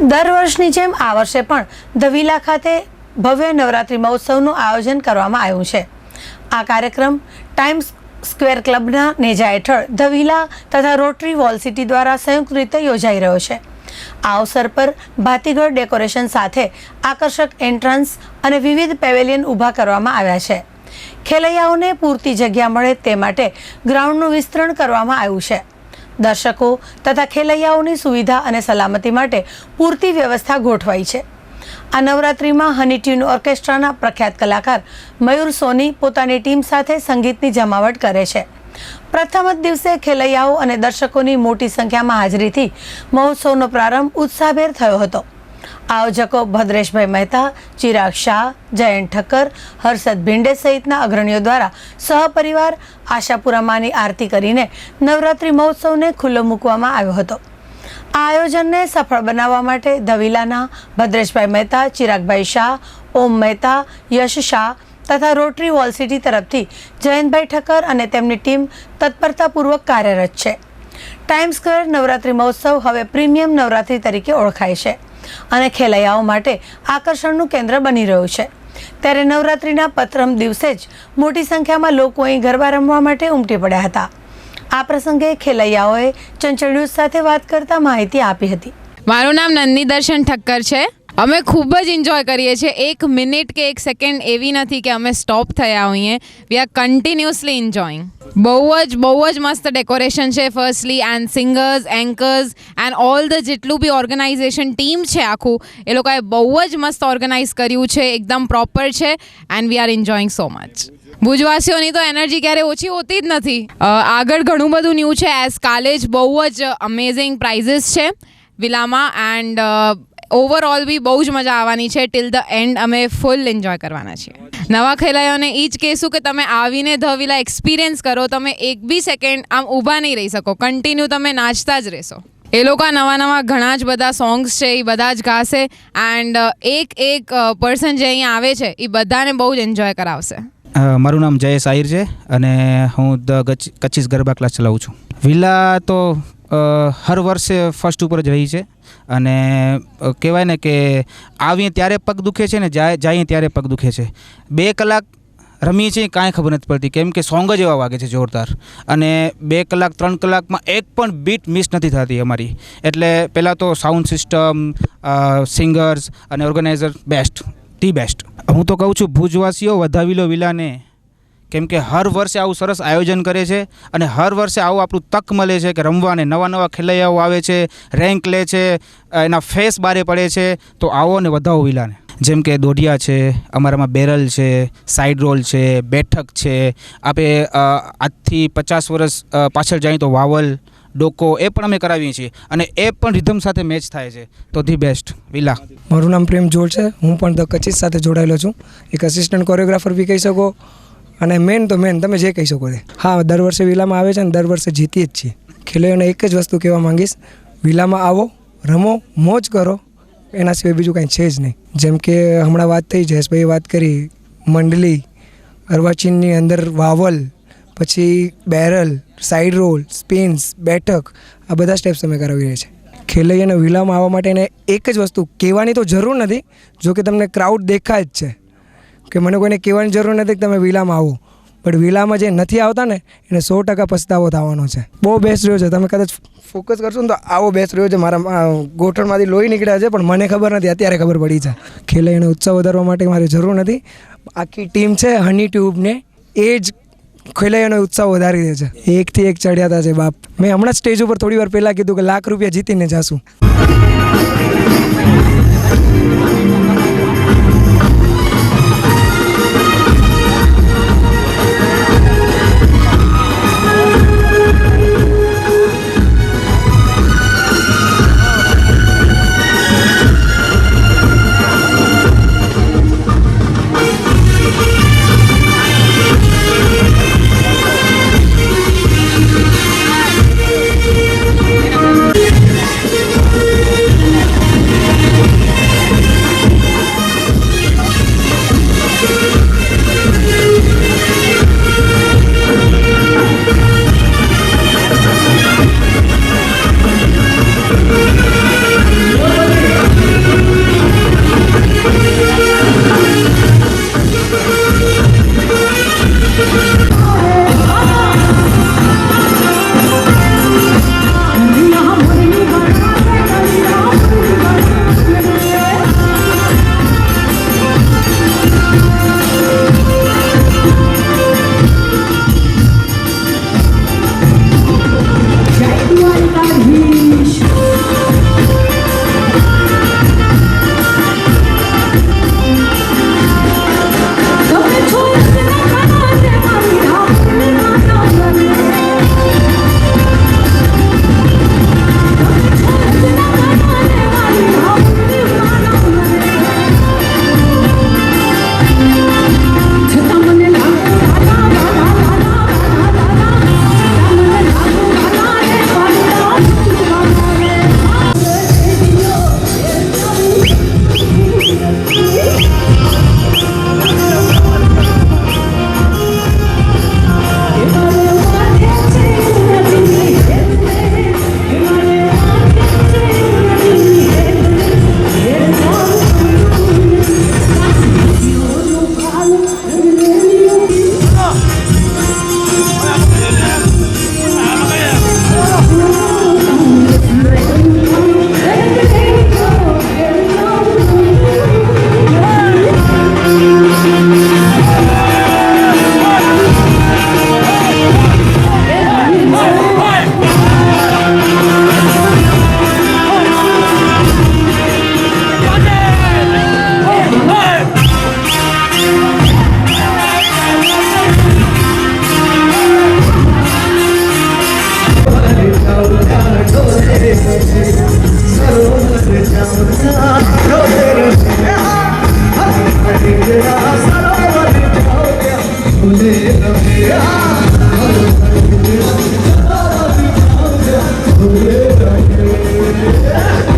દર વર્ષની જેમ આ વર્ષે પણ ધ વિલા ખાતે ભવ્ય નવરાત્રિ મહોત્સવનું આયોજન કરવામાં આવ્યું છે। આ કાર્યક્રમ ટાઈમ્સ સ્ક્વેર ક્લબના નેજા હેઠળ ધ વિલા તથા રોટરી વોલ સિટી દ્વારા સંયુક્ત રીતે યોજાઈ રહ્યો છે। આ અવસર પર ભાતીગળ ડેકોરેશન સાથે આકર્ષક એન્ટ્રન્સ અને વિવિધ પેવેલિયન ઊભા કરવામાં આવ્યા છે। ખેલૈયાઓને પૂરતી જગ્યા મળે તે માટે ગ્રાઉન્ડનું વિસ્તરણ કરવામાં આવ્યું છે। દર્શકો તથા ખેલૈયાઓની સુવિધા અને સલામતી માટે પૂરતી વ્યવસ્થા ગોઠવાઈ છે। આ નવરાત્રિમાં હની ટ્યુન ઓર્કેસ્ટ્રાના પ્રખ્યાત કલાકાર મયુર સોની પોતાની ટીમ સાથે સંગીતની જમાવટ કરે છે। પ્રથમ જ દિવસે ખેલૈયાઓ અને દર્શકોની મોટી સંખ્યામાં હાજરીથી મહોત્સવનો પ્રારંભ ઉત્સાહભેર થયો હતો। આયોજકો ભદ્રેશભાઈ મહેતા, ચિરાગ શાહ, જયંત ઠક્કર, હર્ષદ ભિંડે સહિતના અગ્રણીઓ દ્વારા સહપરિવાર આશાપુરામાની આરતી કરીને નવરાત્રિ મહોત્સવને ખુલ્લો મૂકવામાં આવ્યો હતો। આ આયોજનને સફળ બનાવવા માટે ધ વિલાના ભદ્રેશભાઈ મહેતા, ચિરાગભાઈ શાહ, ઓમ મહેતા, યશ શાહ તથા રોટરી વોલ સિટી તરફથી જયંતભાઈ ઠક્કર અને તેમની ટીમ તત્પરતાપૂર્વક કાર્યરત છે। ટાઈમ્સ સ્ક્વેર નવરાત્રિ મહોત્સવ હવે પ્રીમિયમ નવરાત્રિ તરીકે ઓળખાય છે અને ખેલૈયાઓ માટે આકર્ષણનું કેન્દ્ર બની રહ્યું છે। ત્યારે નવરાત્રિના પ્રથમ દિવસે જ મોટી સંખ્યામાં લોકો અહીં ગરબા રમવા માટે ઉમટી પડ્યા હતા। આ પ્રસંગે ખેલૈયાઓએ ચંચળ ન્યૂઝ સાથે વાત કરતા માહિતી આપી હતી। મારું નામ નંદની દર્શન ઠક્કર છે। અમે ખૂબ જ એન્જોય કરીએ છીએ। એક મિનિટ કે એક સેકન્ડ એવી નથી કે અમે સ્ટોપ થયા હોઈએ। We are continuously enjoying. બહુ જ મસ્ત ડેકોરેશન છે firstly, and singers, anchors and all the જેટલું બી ઓર્ગેનાઇઝેશન ટીમ છે આખું, એ લોકોએ બહુ જ મસ્ત ઓર્ગેનાઇઝ કર્યું છે, એકદમ પ્રોપર છે and we are enjoying so much. ભુજવાસીઓની તો એનર્જી ક્યારે ઓછી હોતી જ નથી। આગળ ઘણું બધું ન્યૂ છે, એઝ કાલે જ બહુ જ અમેઝિંગ પ્રાઇઝીસ છે વિલામાં, એન્ડ ઓવરઓલ બી બહુ જ મજા આવવાની છે। ટિલ ધ એન્ડ અમે ફૂલ એન્જોય કરવાના છીએ। નવા ખેલૈયાઓને એ જ કહેશું કે તમે આવીને ધ વિલા એક્સપિરિયન્સ કરો। તમે એક બી સેકન્ડ આમ ઊભા નહીં રહી શકો, કન્ટિન્યુ તમે નાચતા જ રહેશો। એ લોકો નવા ઘણા જ બધા સોંગ્સ છે એ બધા જ ગાશે, એન્ડ એક પર્સન જે અહીંયા આવે છે એ બધાને બહુ જ એન્જોય કરાવશે। મારું નામ જયેશ આહિર છે અને હું ધ કચ્છીસ ગરબા ક્લાસ ચલાવું છું। વિલા તો હર વર્ષે ફર્સ્ટ ઉપર જ રહી છે અને કહેવાય ને કે આવીએ ત્યારે પગ દુખે છે ને જઈએ ત્યારે પગ દુખે છે। 2 કલાક રમીએ છીએ કાંઈ ખબર નથી પડતી, કેમ કે સોંગ જ એવા વાગે છે જોરદાર, અને 2 કલાક 3 કલાકમાં એક પણ બીટ મિસ નથી થતી અમારી। એટલે પહેલાં તો સાઉન્ડ સિસ્ટમ, સિંગર્સ અને ઓર્ગેનાઇઝર બેસ્ટ, ધી બેસ્ટ। હું તો કહું છું ભુજવાસીઓ વધાવી લો વિલાને, કેમ કે હર વર્ષે આવું સરસ આયોજન કરે છે અને હર વર્ષે આવું આપણું તક મળે છે કે રમવાને। નવા ખેલૈયાઓ આવે છે, રેન્ક લે છે, એના ફેસ બારે પડે છે, તો આવો ને વધાવો વિલાને। જેમ કે દોઢિયા છે, અમારામાં બેરલ છે, સાઈડ રોલ છે, બેઠક છે, આપણે આજથી 50 વર્ષ પાછળ જઈએ તો વાવલ, ડોકો એ પણ અમે કરાવીએ છીએ અને એ પણ રિધમ સાથે મેચ થાય છે, તો ધી બેસ્ટ વિલા। મારું નામ પ્રેમ જોડ છે। હું પણ ધ કચ્છીસ સાથે જોડાયેલો છું, એક અસિસ્ટન્ટ કોરિયોગ્રાફર બી કહી શકો અને મેન તો મેન તમે જે કહી શકો તે। હા, દર વર્ષે વિલામાં આવે છે અને દર વર્ષે જીતીએ જ છીએ। ખેલૈયાઓને એક જ વસ્તુ કહેવા માંગીશ, વિલામાં આવો, રમો, મોજ કરો, એના સિવાય બીજું કાંઈ છે જ નહીં। જેમ કે હમણાં વાત થઈ, જયેશભાઈએ વાત કરી, મંડલી, અર્વાચીનની અંદર વાવલ, પછી બેરલ, સાઈડ રોલ, સ્પિન્સ, બેઠક, આ બધા સ્ટેપ્સ અમે કરાવી રહ્યા છીએ। ખેલૈયાને વિલામાં આવવા માટે એને એક જ વસ્તુ કહેવાની તો જરૂર નથી, જો કે તમને ક્રાઉડ દેખાય જ છે કે મને કોઈને કહેવાની જરૂર નથી કે તમે વિલામાં આવો, બટ વિલામાં જે નથી આવતા ને એને 100% પસ્તાવો થવાનો છે। બહુ બેસ્ટ રહ્યો છે, તમે કદાચ ફોકસ કરશો ને તો આવો બેસ્ટ રહ્યો છે। મારા ગોઠણમાંથી લોહી નીકળ્યા છે પણ મને ખબર નથી, અત્યારે ખબર પડી છે। ખેલૈયાનો ઉત્સાહ વધારવા માટે મારી જરૂર નથી, આખી ટીમ છે હની ટ્યુબને, એ જ ખેલૈયાનો ઉત્સાહ વધારી દે છે। એકથી એક ચડ્યાતા છે બાપ। મેં હમણાં સ્ટેજ ઉપર થોડી વાર પહેલાં કીધું કે ₹1,00,000 જીતીને જાશું। Yeah.